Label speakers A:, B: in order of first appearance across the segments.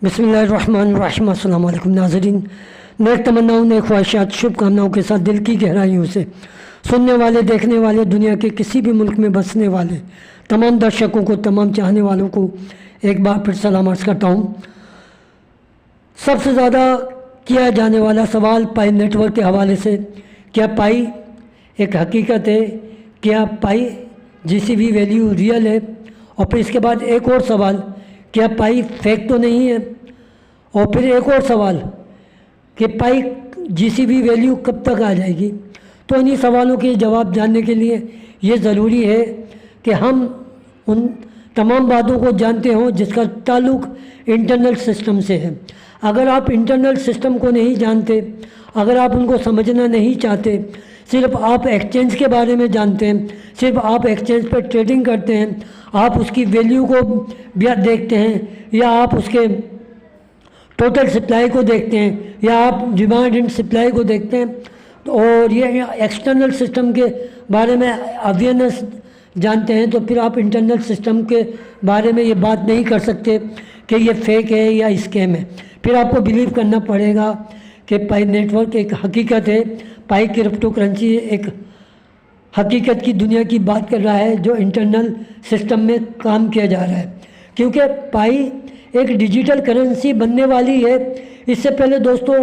A: बिस्मिल्लाहिर्रहमानिर्रहीम। अस्सलाम वालेकुम नाज़रीन। नेक तमन्नाओं, नेक ख्वाहिशात, शुभकामनाओं के साथ दिल की गहराइयों से सुनने वाले, देखने वाले, दुनिया के किसी भी मुल्क में बसने वाले तमाम दर्शकों को, तमाम चाहने वालों को एक बार फिर सलाम अर्ज़ करता हूँ। सबसे ज़्यादा किया जाने वाला सवाल पाई नेटवर्क के हवाले से, क्या पाई एक हकीकत है, क्या पाई जीसीबी वैल्यू रियल है? और फिर इसके बाद एक और सवाल, क्या पाई फेक तो नहीं है? और फिर एक और सवाल कि पाई जीसीबी वैल्यू कब तक आ जाएगी? तो इन्हीं सवालों के जवाब जानने के लिए ये ज़रूरी है कि हम उन तमाम बातों को जानते हों जिसका ताल्लुक़ इंटरनल सिस्टम से है। अगर आप इंटरनल सिस्टम को नहीं जानते, अगर आप उनको समझना नहीं चाहते, सिर्फ आप एक्सचेंज के बारे में जानते हैं, सिर्फ आप एक्सचेंज पर ट्रेडिंग करते हैं, आप उसकी वैल्यू को देखते हैं, या आप उसके टोटल सप्लाई को देखते हैं, या आप डिमांड एंड सप्लाई को देखते हैं, तो और ये एक्सटर्नल सिस्टम के बारे में अवेयरनेस जानते हैं, तो फिर आप इंटरनल सिस्टम के बारे में ये बात नहीं कर सकते कि ये फेक है या स्कैम है। फिर आपको बिलीव करना पड़ेगा कि पाई नेटवर्क एक हकीकत है, पाई क्रिप्टो करेंसी एक हकीकत की दुनिया की बात कर रहा है जो इंटरनल सिस्टम में काम किया जा रहा है। क्योंकि पाई एक डिजिटल करेंसी बनने वाली है। इससे पहले दोस्तों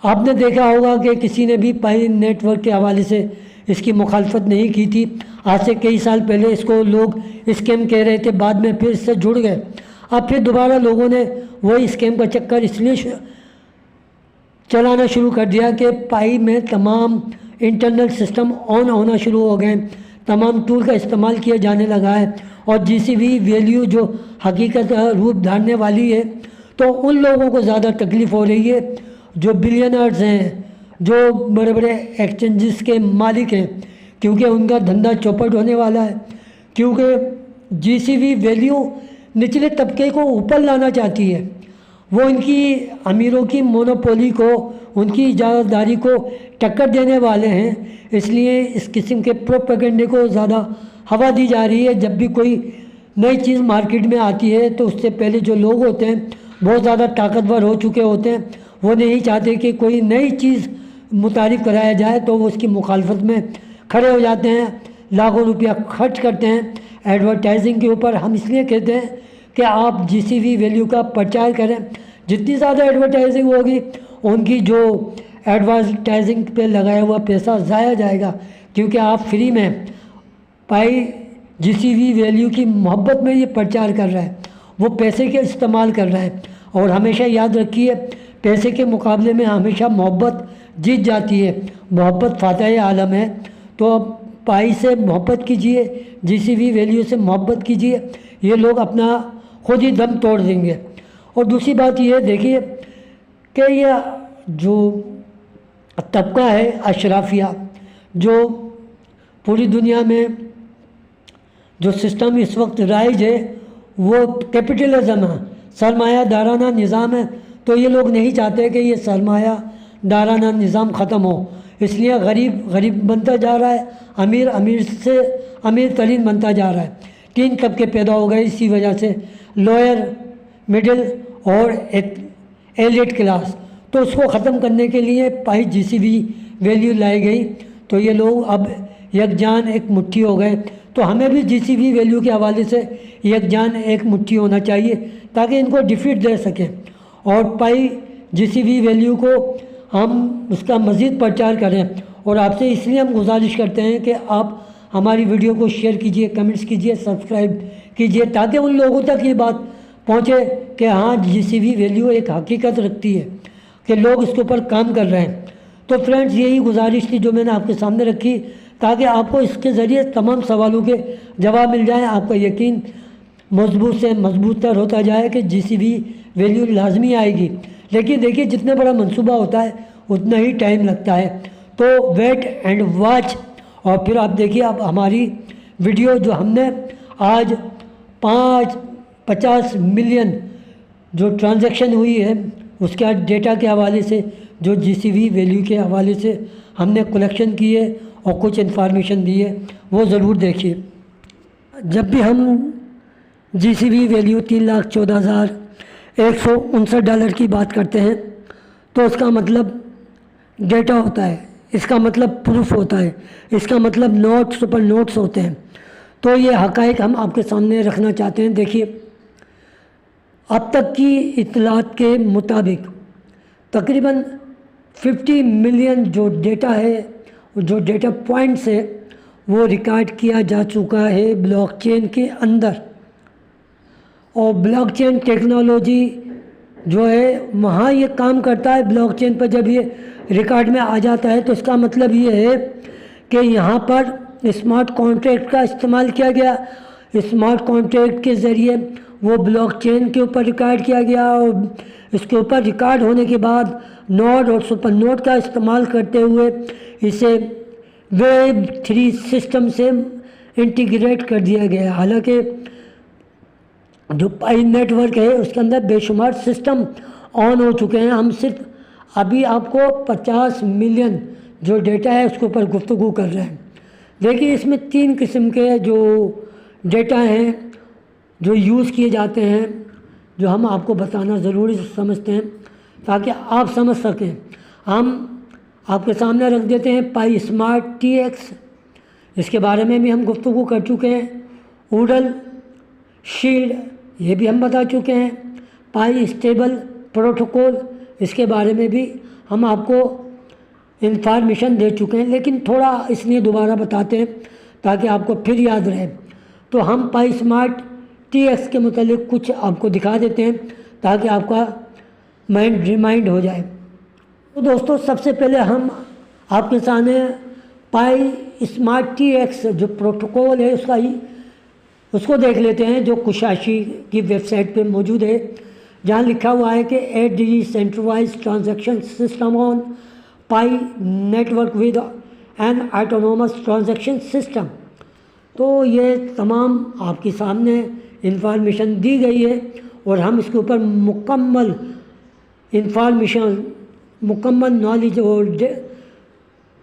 A: आपने देखा होगा कि किसी ने भी पाई नेटवर्क के हवाले से इसकी मुखालफत नहीं की थी। आज से कई साल पहले इसको लोग स्कैम कह रहे थे, बाद में फिर इससे जुड़ गए। अब फिर दोबारा लोगों ने वही स्कैम का चक्कर इसलिए चलाना शुरू कर दिया कि पाई में तमाम इंटरनल सिस्टम ऑन होना शुरू हो गए, तमाम टूल का इस्तेमाल किया जाने लगा है, और जीसीबी वैल्यू जो हकीकत रूप धारने वाली है, तो उन लोगों को ज़्यादा तकलीफ़ हो रही है जो बिलियनर्स हैं, जो बड़े बड़े एक्सचेंजेस के मालिक हैं, क्योंकि उनका धंधा चौपट होने वाला है। क्योंकि जीसीबी वैल्यू निचले तबके को ऊपर लाना चाहती है, वो इनकी अमीरों की मोनोपोली को, उनकी इजाज़तदारी को टक्कर देने वाले हैं। इसलिए इस किस्म के प्रोपेगेंडे को ज़्यादा हवा दी जा रही है। जब भी कोई नई चीज़ मार्केट में आती है तो उससे पहले जो लोग होते हैं बहुत ज़्यादा ताकतवर हो चुके होते हैं, वो नहीं चाहते कि कोई नई चीज़ मुतारिफ कराया जाए, तो वो उसकी मुखालफत में खड़े हो जाते हैं, लाखों रुपया खर्च करते हैं एडवर्टाइजिंग के ऊपर। हम इसलिए कहते हैं कि आप जीसीबी वैल्यू का प्रचार करें। जितनी ज़्यादा एडवर्टाइजिंग होगी उनकी जो एडवर्टाइजिंग पे लगाया हुआ पैसा ज़ाया जाएगा, क्योंकि आप फ्री में पाई जीसीबी वैल्यू की मोहब्बत में ये प्रचार कर रहा है, वो पैसे के इस्तेमाल कर रहा है। और हमेशा याद रखिए, पैसे के मुकाबले में हमेशा मोहब्बत जीत जाती है, मोहब्बत फातह आलम है। तो पाई से मोहब्बत कीजिए, जीसीबी वैल्यू से मोहब्बत कीजिए, ये लोग अपना खुद ही दम तोड़ देंगे। और दूसरी बात ये देखिए कि ये जो तबका है अशराफिया, जो पूरी दुनिया में जो सिस्टम इस वक्त राइज है वो कैपिटलिज्म है, सरमायादाराना निज़ाम है। तो ये लोग नहीं चाहते कि ये सरमायादाराना निज़ाम ख़त्म हो, इसलिए गरीब गरीब बनता जा रहा है, अमीर अमीर से अमीर तरीन बनता जा रहा है। तीन तबके पैदा हो गए इसी वजह से, लोअर, मिडिल और एक एलिट क्लास। तो उसको ख़त्म करने के लिए पाई जीसीबी वैल्यू लाई गई, तो ये लोग अब यकजान एक मुट्ठी हो गए। तो हमें भी जीसीबी वैल्यू के हवाले से यकजान एक मुट्ठी होना चाहिए ताकि इनको डिफीट दे सकें, और पाई जीसीबी वैल्यू को हम उसका मज़ीद प्रचार करें। और आपसे इसलिए हम गुजारिश करते हैं कि आप हमारी वीडियो को शेयर कीजिए, कमेंट्स कीजिए, सब्सक्राइब कीजिए, ताकि उन लोगों तक ये बात पहुँचे कि हाँ जीसीबी वैल्यू एक हकीकत रखती है, कि लोग इसके ऊपर काम कर रहे हैं। तो फ्रेंड्स, यही गुजारिश थी जो मैंने आपके सामने रखी, ताकि आपको इसके ज़रिए तमाम सवालों के जवाब मिल जाए, आपका यकीन मजबूत से मजबूत तर होता जाए कि जीसीबी वैल्यू लाजमी आएगी। लेकिन देखिए, जितना बड़ा मंसूबा होता है उतना ही टाइम लगता है, तो वेट एंड वॉच। और फिर आप देखिए, अब हमारी वीडियो जो हमने आज 50 मिलियन जो ट्रांजैक्शन हुई है उसके डेटा के हवाले से, जो जीसीबी वैल्यू के हवाले से हमने कलेक्शन की है और कुछ इन्फॉर्मेशन दी है, वो ज़रूर देखिए। जब भी हम जीसीबी वैल्यू 3,14,000 $159 की बात करते हैं तो उसका मतलब डेटा होता है, इसका मतलब प्रूफ होता है, इसका मतलब नोट्स पर नोट्स होते हैं। तो ये हक़ाइक़ हम आपके सामने रखना चाहते हैं। देखिए, अब तक की इत्तलात के मुताबिक तकरीबन 50 मिलियन जो डेटा है, जो डेटा पॉइंट्स है, वो रिकॉर्ड किया जा चुका है ब्लॉकचेन के अंदर। और ब्लॉकचेन टेक्नोलॉजी जो है वहाँ ये काम करता है। ब्लॉकचेन पर जब ये रिकॉर्ड में आ जाता है तो इसका मतलब ये है कि यहाँ पर स्मार्ट कॉन्ट्रैक्ट का इस्तेमाल किया गया। स्मार्ट कॉन्ट्रैक्ट के ज़रिए वो ब्लॉकचेन के ऊपर रिकॉर्ड किया गया और इसके ऊपर रिकॉर्ड होने के बाद नोड और सुपर नोड का इस्तेमाल करते हुए इसे वेब 3 सिस्टम से इंटीग्रेट कर दिया गया। हालांकि जो पाई नेटवर्क है उसके अंदर बेशुमार सिस्टम ऑन हो चुके हैं। हम सिर्फ अभी आपको 50 मिलियन जो डेटा है उसके ऊपर गुफ्तगू कर रहे हैं। देखिए, इसमें 3 किस्म के जो डेटा हैं जो यूज़ किए जाते हैं, जो हम आपको बताना ज़रूरी समझते हैं ताकि आप समझ सकें। हम आपके सामने रख देते हैं पाई स्मार्ट TX, इसके बारे में भी हम गुफ्तगू कर चुके हैं। ऊडल शील्ड, ये भी हम बता चुके हैं। पाई स्टेबल प्रोटोकॉल, इसके बारे में भी हम आपको इंफॉर्मेशन दे चुके हैं, लेकिन थोड़ा इसलिए दोबारा बताते हैं ताकि आपको फिर याद रहे। तो हम पाई स्मार्ट TX के मुतालिक कुछ आपको दिखा देते हैं ताकि आपका माइंड रिमाइंड हो जाए। तो दोस्तों, सबसे पहले हम आपके सामने पाई स्मार्ट TX जो प्रोटोकॉल है उसको देख लेते हैं, जो कुशाशी की वेबसाइट पे मौजूद है, जहाँ लिखा हुआ है कि a decentralised transaction system on Pi network with an autonomous transaction system. तो ये तमाम आपके सामने इंफॉर्मेशन दी गई है और हम इसके ऊपर मुकम्मल इंफॉर्मेशन, मुकम्मल नॉलेज और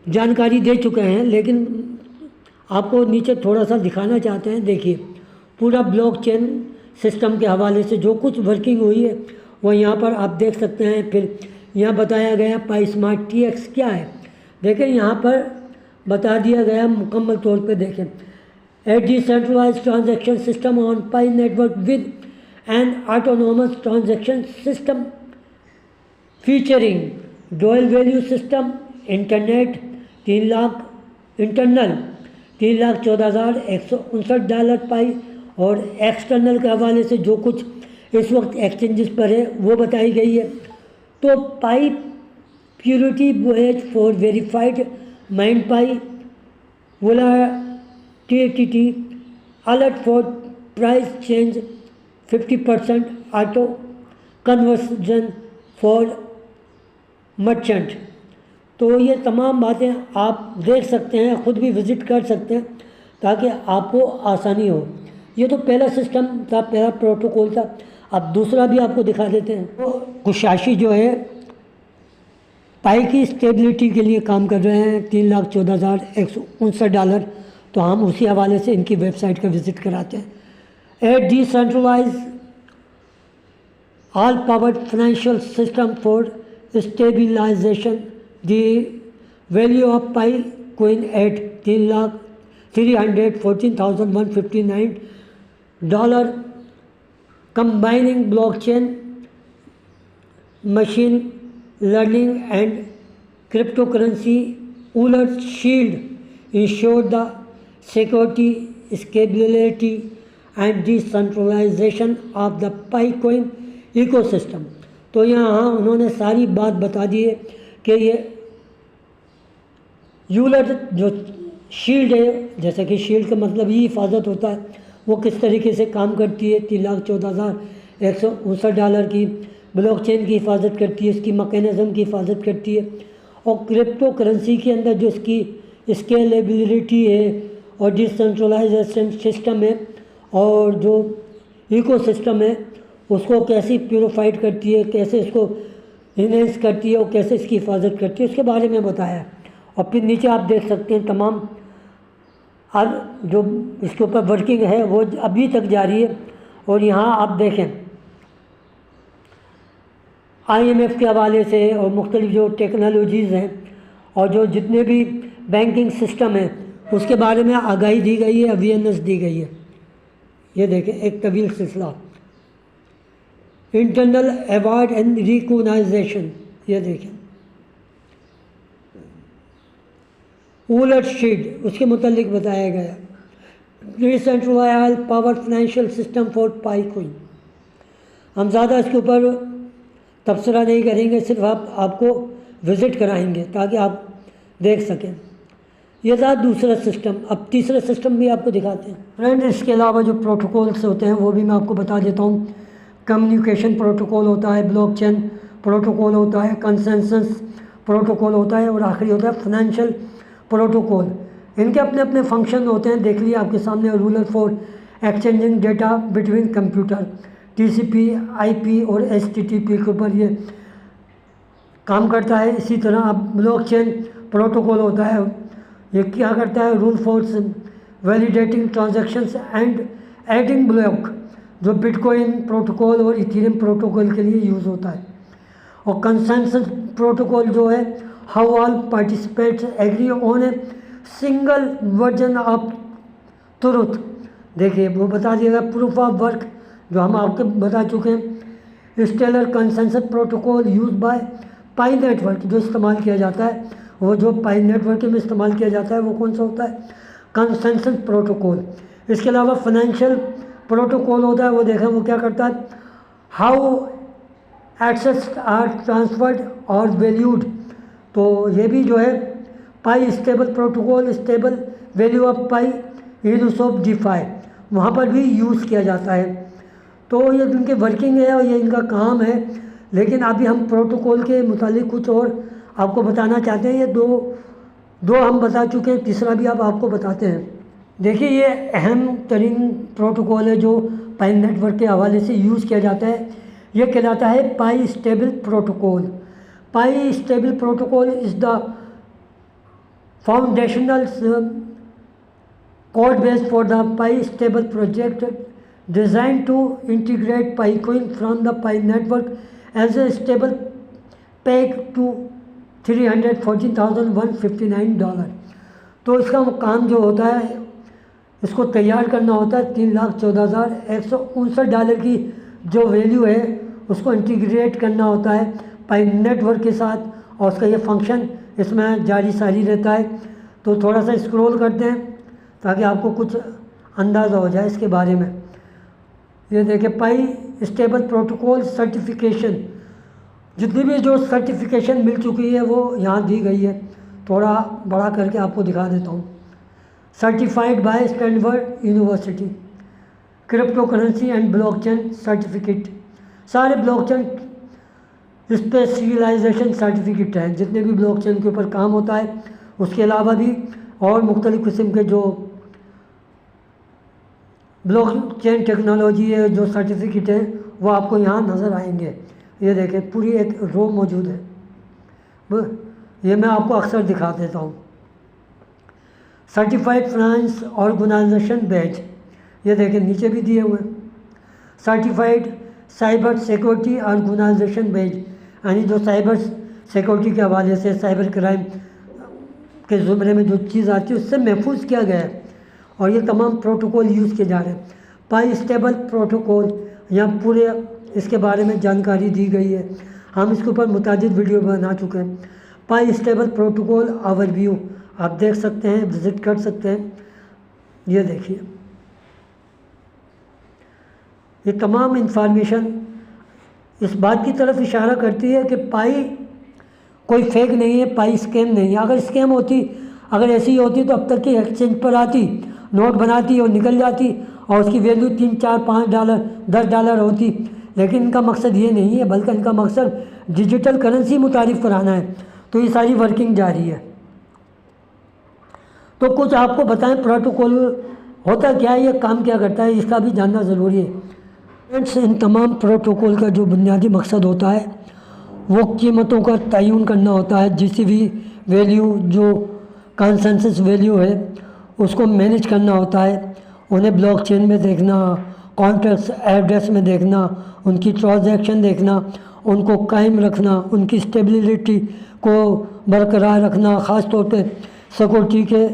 A: जानकारी दे चुके हैं, लेकिन आपको नीचे थोड़ा सा दिखाना चाहते हैं। देखिए, पूरा ब्लॉकचेन सिस्टम के हवाले से जो कुछ वर्किंग हुई है वो यहाँ पर आप देख सकते हैं। फिर यहाँ बताया गया पाई स्मार्ट TX क्या है। देखें, यहाँ पर बता दिया गया मुकम्मल तौर पे। देखें, a decentralised transaction system on Pi network with an autonomous transaction system featuring dual value system internet internal $3,14,159 Pi. और एक्सटर्नल के हवाले से जो कुछ इस वक्त एक्सचेंजेस पर है वो बताई गई है। तो पाई प्योरिटी वेज for verified mind Pi volatility alert for price change 50% auto conversion for merchant. तो ये तमाम बातें आप देख सकते हैं, ख़ुद भी विज़िट कर सकते हैं ताकि आपको आसानी हो। ये तो पहला सिस्टम था, पहला प्रोटोकॉल था। अब दूसरा भी आपको दिखा देते हैं। तो कुशाशी जो है पाई की स्टेबिलिटी के लिए काम कर रहे हैं, $3,14,159। तो हम उसी हवाले से इनकी वेबसाइट का विज़िट कराते हैं। A decentralise all powered financial system for stabilisation the value of Pi coin at $314,159 combining blockchain, machine learning and cryptocurrency. Euler's shield ensure the security, scalability and decentralization of the Picoin ecosystem. तो यहाँ उन्होंने सारी बात बता दी है कि ये Euler जो शील्ड है, जैसे कि शील्ड का मतलब ही हिफाजत होता है, वो किस तरीके से काम करती है। $3,14,159 की ब्लॉकचेन की हिफाजत करती है, इसकी मैकेनिज़्म की हिफाजत करती है। और क्रिप्टो करेंसी के अंदर जो इसकी स्केलेबिलिटी है और डिसेंट्रलाइजेशन सिस्टम है और जो इकोसिस्टम है उसको कैसे प्यूरिफाइड करती है, कैसे इसको इन्हेंस करती है और कैसे इसकी हिफाजत करती है, उसके बारे में बताया। और फिर नीचे आप देख सकते हैं तमाम हर जो इसके ऊपर वर्किंग है वो अभी तक जारी है। और यहाँ आप देखें IMF के हवाले से और मुख्तलिफ जो टेक्नोलॉजीज़ हैं और जो जितने भी बैंकिंग सिस्टम हैं उसके बारे में आगाही दी गई है, अवेयरनेस दी गई है। ये देखें एक तवील सिलसिला। इंटरनल अवार्ड एंड रिकॉग्नाइजेशन, ये देखें। वॉलेट शीट उसके मुतालिक बताया गया। Decentralised power financial system for Pi coin. हम ज़्यादा इसके ऊपर तबसरा नहीं करेंगे, सिर्फ आपको विज़िट कराएंगे ताकि आप देख सकें। ये था दूसरा सिस्टम। अब तीसरा सिस्टम भी आपको दिखाते हैं। फ्रेंड, इसके अलावा जो प्रोटोकॉल्स होते हैं वो भी मैं आपको बता देता हूँ। कम्युनिकेशन प्रोटोकॉल होता है, ब्लॉकचेन प्रोटोकॉल होता है, कंसेंसस प्रोटोकॉल होता है और आखिरी होता है फाइनेंशियल प्रोटोकॉल। इनके अपने अपने फंक्शन होते हैं, देख लिए आपके सामने। Ruler for exchanging data between computer, TCP, IP और HTTP के ऊपर ये काम करता है। इसी तरह अब ब्लॉकचेन प्रोटोकॉल होता है, ये क्या करता है? Rule for validating transactions and adding block, जो बिटकॉइन प्रोटोकॉल और इथेरियम प्रोटोकॉल के लिए यूज़ होता है। और कंसेंसस प्रोटोकॉल जो है, how all participates agree on a single version of truth. देखिए वो बता दिएगा। प्रूफ ऑफ वर्क जो हम आपके बता चुके हैं। Stellar consensus protocol use by Pi network, जो इस्तेमाल किया जाता है, वो जो पाई नेटवर्क में इस्तेमाल किया जाता है वो कौन सा होता है? Consensus protocol. इसके अलावा फाइनेंशियल प्रोटोकॉल होता है, वो देखें वो क्या करता है? हाउ एक्सेस आर ट्रांसफर्ड और वैल्यूड। तो ये भी जो है Pi stable protocol, stable value of Pi use of DeFi, वहाँ पर भी यूज़ किया जाता है। तो ये इनके वर्किंग है और ये इनका काम है। लेकिन अभी हम प्रोटोकॉल के मुतालिक कुछ और आपको बताना चाहते हैं। ये दो हम बता चुके हैं, तीसरा भी अब आपको बताते हैं। देखिए ये अहम तरीन प्रोटोकॉल है जो पाई नेटवर्क के हवाले से यूज़ किया जाता है। ये कहलाता है Pi stable protocol. Pi stable protocol is the foundational code base for the Pi stable project designed to integrate Picoin from the Pi network as a stable peg to $314,159। तो इसका काम जो होता है, इसको तैयार करना होता है। $3,14,159 की जो वैल्यू है उसको इंटीग्रेट करना होता है पाई नेटवर्क के साथ, और उसका ये फंक्शन इसमें जारी सारी रहता है। तो थोड़ा सा स्क्रॉल करते हैं ताकि आपको कुछ अंदाज़ा हो जाए इसके बारे में। ये देखिए पाई स्टेबल प्रोटोकॉल सर्टिफिकेशन, जितनी भी जो सर्टिफिकेशन मिल चुकी है वो यहाँ दी गई है। थोड़ा बड़ा करके आपको दिखा देता हूँ। Certified by Stanford university, crypto currency and blockchain certificate, सारे ब्लॉकचेन स्पेशलाइजेशन सर्टिफिकेट हैं जितने भी ब्लॉकचेन के ऊपर काम होता है। उसके अलावा भी और मुख्तलिफ़ किस्म के जो ब्लॉकचेन टेक्नोलॉजी है, जो सर्टिफिकेट है, वो आपको यहाँ नज़र आएंगे। ये देखें पूरी एक रो मौजूद है, ये मैं आपको अक्सर दिखा देता हूँ। सर्टिफाइड फाइनेंस ऑर्गेनाइजेशन बैच, ये देखें नीचे भी दिए हुए हैं। Certified cyber security organisation batch, यानी जो साइबर सिक्योरिटी के हवाले से साइबर क्राइम के ज़ुमरे में जो चीज़ आती है उससे महफूज किया गया है। और ये तमाम प्रोटोकॉल यूज़ किए जा रहे हैं। पाई स्टेबल प्रोटोकॉल, यहाँ पूरे इसके बारे में जानकारी दी गई है। हम इसके ऊपर मुतादिद वीडियो बना चुके हैं। पाई स्टेबल प्रोटोकॉल ओवरव्यू आप देख सकते हैं, विज़िट कर सकते हैं। ये देखिए ये तमाम इंफॉर्मेशन इस बात की तरफ इशारा करती है कि पाई कोई फेक नहीं है, पाई स्कैम नहीं है। अगर स्कैम होती, अगर ऐसी होती तो अब तक की एक्सचेंज पर आती, नोट बनाती और निकल जाती और उसकी वैल्यू $3, $4, $5, $10 होती। लेकिन इनका मकसद ये नहीं है, बल्कि इनका मकसद डिजिटल करेंसी मुतारिफ कराना है। तो ये सारी वर्किंग जारी है। तो कुछ आपको बताएं प्रोटोकॉल होता क्या है, ये काम क्या करता है, इसका भी जानना ज़रूरी है। फ्रेंड्स, इन तमाम प्रोटोकॉल का जो बुनियादी मकसद होता है वो कीमतों का तयन करना होता है। जिस भी वैल्यू जो कंसेंसस वैल्यू है उसको मैनेज करना होता है, उन्हें ब्लॉकचेन में देखना, कॉन्ट्रैक्ट्स एड्रेस में देखना, उनकी ट्रांजैक्शन देखना उनको कायम रखना, उनकी स्टेबिलिटी को बरकरार रखना, ख़ास तौर पे सिक्योरिटी के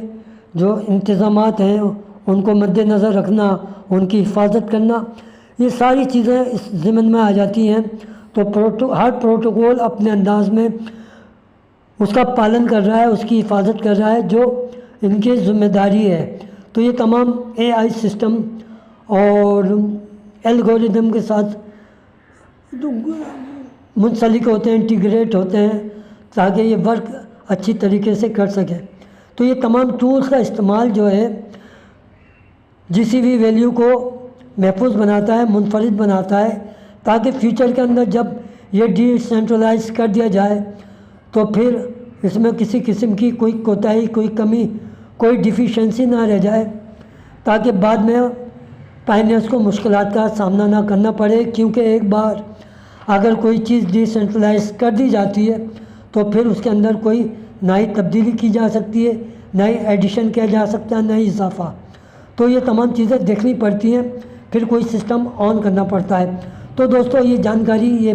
A: जो इंतज़ामात हैं उनको मद्देनज़र रखना, उनकी हिफाजत करना, ये सारी चीज़ें इस ज़िम्मन में आ जाती हैं। तो हर प्रोटोकॉल अपने अंदाज में उसका पालन कर रहा है, उसकी हिफाजत कर रहा है, जो इनकी ज़िम्मेदारी है। तो ये तमाम AI सिस्टम और एल्गोरिदम के साथ मुंसलिक होते हैं, इंटीग्रेट होते हैं ताकि ये वर्क अच्छी तरीके से कर सके। तो ये तमाम टूल्स का इस्तेमाल जो है GCV वैल्यू को महफूज बनाता है, मुनफरिद बनाता है, ताकि फ्यूचर के अंदर जब ये डिसेंट्रलाइज कर दिया जाए तो फिर इसमें किसी किस्म की कोई कोताही, कोई कमी, कोई डिफिशेंसी ना रह जाए, ताकि बाद में पायनियर्स को मुश्किलात का सामना ना करना पड़े। क्योंकि एक बार अगर कोई चीज़ डिसेंट्रलाइज कर दी जाती है तो फिर उसके अंदर कोई ना ही तब्दीली की जा सकती है, ना ही एडिशन किया जा सकता है, ना ही इजाफा। तो ये तमाम चीज़ें देखनी पड़ती हैं, फिर कोई सिस्टम ऑन करना पड़ता है। तो दोस्तों ये जानकारी, ये